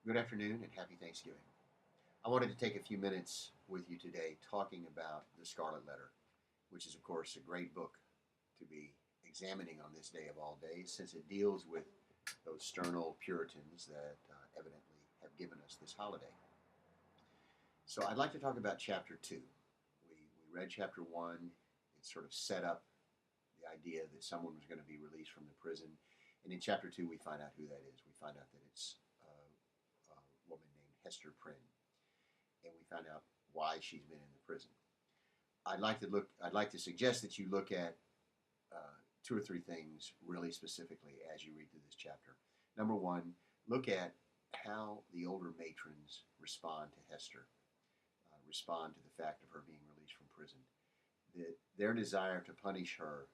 Good afternoon and happy Thanksgiving. I wanted to take a few minutes with you today talking about the Scarlet Letter, which is, of course, a great book to be examining on this day of all days since it deals with those stern old Puritans that evidently have given us this holiday. So I'd like to talk about chapter 2. We read chapter 1. It sort of set up the idea that someone was going to be released from the prison. And in chapter 2, we find out who that is. We find out that it's a woman named Hester Prynne, and we find out why she's been in the prison. I'd like to suggest that you look at two or three things really specifically as you read through this chapter. Number one, look at how the older matrons respond to Hester, respond to the fact of her being released from prison. Their desire to punish her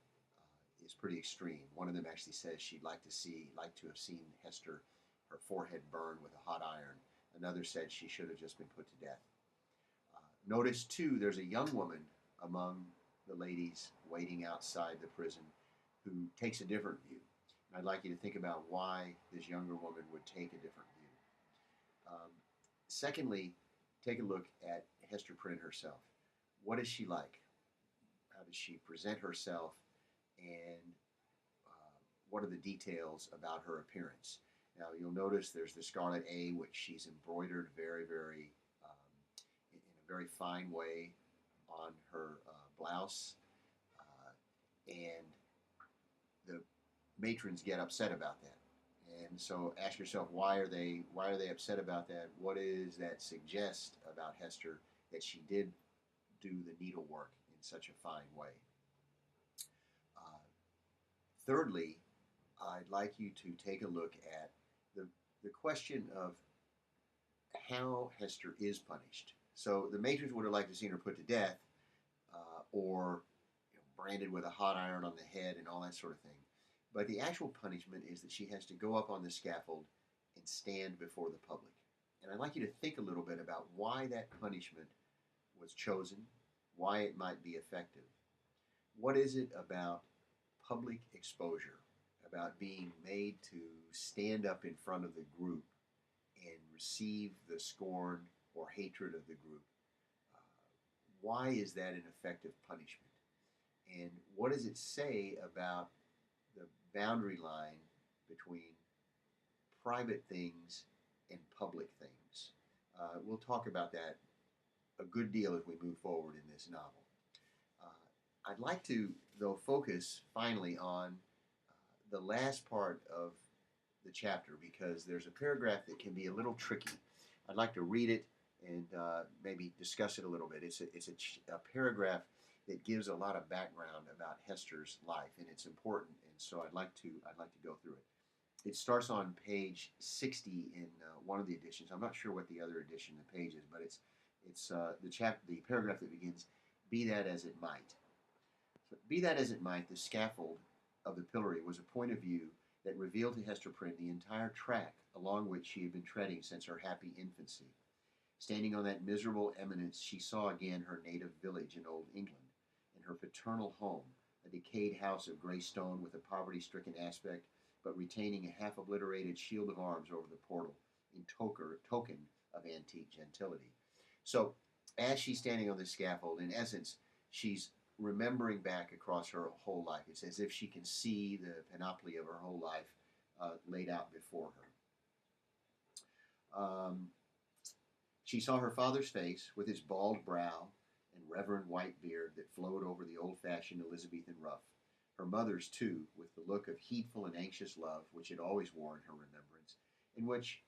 is pretty extreme. One of them actually says she'd like to have seen Hester, her forehead burned with a hot iron. Another said she should have just been put to death. Notice too, there's a young woman among the ladies waiting outside the prison who takes a different view. And I'd like you to think about why this younger woman would take a different view. Secondly, take a look at Hester Prynne herself. What is she like? How does she present herself? And what are the details about her appearance? Now, you'll notice there's the Scarlet A, which she's embroidered in a very fine way on her blouse. And the matrons get upset about that. And so ask yourself, why are they upset about that? What does that suggest about Hester that she did do the needlework in such a fine way? Thirdly, I'd like you to take a look at the question of how Hester is punished. So the matrons would have liked to see her put to death or branded with a hot iron on the head and all that sort of thing. But the actual punishment is that she has to go up on the scaffold and stand before the public. And I'd like you to think a little bit about why that punishment was chosen, why it might be effective. What is it about public exposure, about being made to stand up in front of the group and receive the scorn or hatred of the group? Why is that an effective punishment? And what does it say about the boundary line between private things and public things? We'll talk about that a good deal as we move forward in this novel. I'd like to, though, focus finally on the last part of the chapter because there's a paragraph that can be a little tricky. I'd like to read it and maybe discuss it a little bit. It's a paragraph that gives a lot of background about Hester's life, and it's important. And so I'd like to go through it. It starts on page 60 in one of the editions. I'm not sure what the other edition of the page is, but it's the paragraph that begins, "Be that as it might." So, be that as it might, the scaffold of the pillory was a point of view that revealed to Hester Prynne the entire track along which she had been treading since her happy infancy. Standing on that miserable eminence, she saw again her native village in Old England, and her paternal home, a decayed house of grey stone with a poverty-stricken aspect, but retaining a half-obliterated shield of arms over the portal, in token of antique gentility. So, as she's standing on the scaffold, in essence, she's remembering back across her whole life. It's as if she can see the panoply of her whole life laid out before her. She saw her father's face with his bald brow and reverend white beard that flowed over the old-fashioned Elizabethan ruff. Her mother's, too, with the look of heedful and anxious love which it always wore in her remembrance, and which,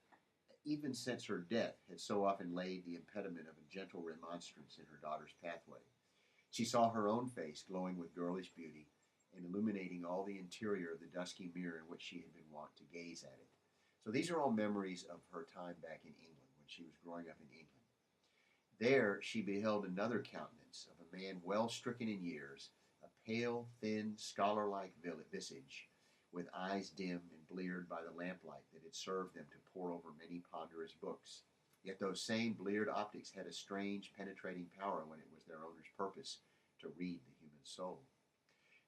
even since her death, had so often laid the impediment of a gentle remonstrance in her daughter's pathway. She saw her own face glowing with girlish beauty and illuminating all the interior of the dusky mirror in which she had been wont to gaze at it. So these are all memories of her time back in England, when she was growing up in England. There she beheld another countenance of a man well stricken in years, a pale, thin, scholar-like visage, with eyes dim and bleared by the lamplight that had served them to pore over many ponderous books. Yet those same bleared optics had a strange, penetrating power when it was their owner's purpose to read the human soul.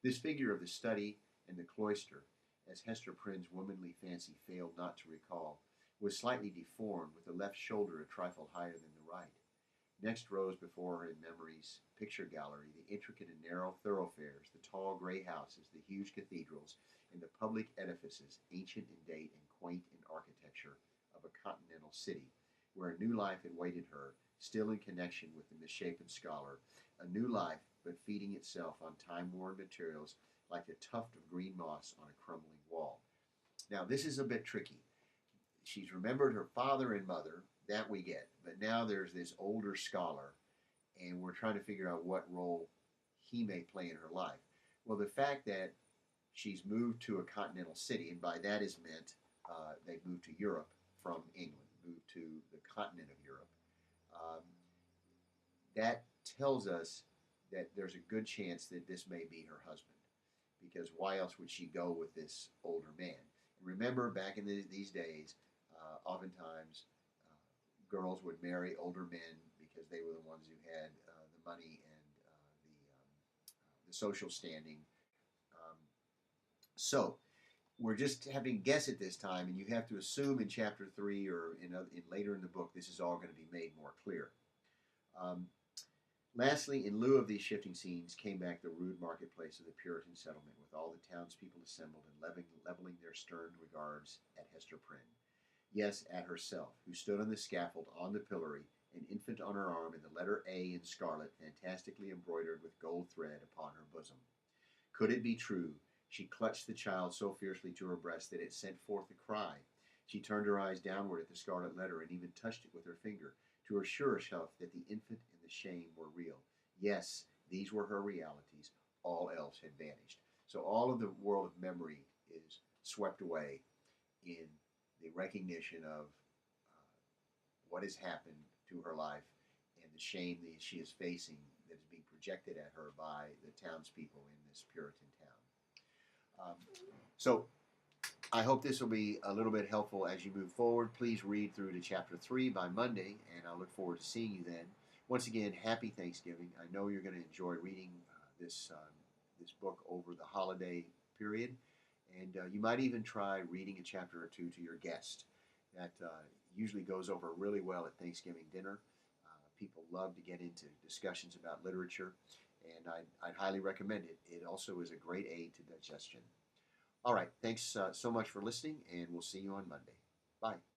This figure of the study and the cloister, as Hester Prynne's womanly fancy failed not to recall, was slightly deformed, with the left shoulder a trifle higher than the right. Next rose before her in memory's picture gallery the intricate and narrow thoroughfares, the tall gray houses, the huge cathedrals, and the public edifices, ancient in date and quaint in architecture, of a continental city, where a new life had waited her, still in connection with the misshapen scholar, a new life, but feeding itself on time-worn materials like a tuft of green moss on a crumbling wall. Now, this is a bit tricky. She's remembered her father and mother, that we get, but now there's this older scholar, and we're trying to figure out what role he may play in her life. Well, the fact that she's moved to a continental city, and by that is meant they've moved to Europe from England, moved to the continent of Europe. Um, that tells us that there's a good chance that this may be her husband, because why else would she go with this older man? Remember, back in these days, oftentimes girls would marry older men because they were the ones who had the money and the social standing. Um, so we're just having to guess at this time, and you have to assume in chapter 3 or in later in the book this is all going to be made more clear. Um, Lastly, in lieu of these shifting scenes, came back the rude marketplace of the Puritan settlement, with all the townspeople assembled and leveling their stern regards at Hester Prynne. Yes, at herself, who stood on the scaffold on the pillory, an infant on her arm, and the letter A in scarlet fantastically embroidered with gold thread upon her bosom. Could it be true? She clutched the child so fiercely to her breast that it sent forth a cry. She turned her eyes downward at the scarlet letter and even touched it with her finger, to assure herself that the infant and the shame were real. Yes, these were her realities. All else had vanished. So all of the world of memory is swept away in the recognition of what has happened to her life and the shame that she is facing that is being projected at her by the townspeople in this Puritan town. So I hope this will be a little bit helpful as you move forward. Please read through to chapter 3 by Monday, and I look forward to seeing you then. Once again, happy Thanksgiving. I know you're going to enjoy reading this book over the holiday period, and you might even try reading a chapter or two to your guest. That usually goes over really well at Thanksgiving dinner. People love to get into discussions about literature, and I'd highly recommend it. It also is a great aid to digestion. All right, thanks so much for listening, and we'll see you on Monday. Bye.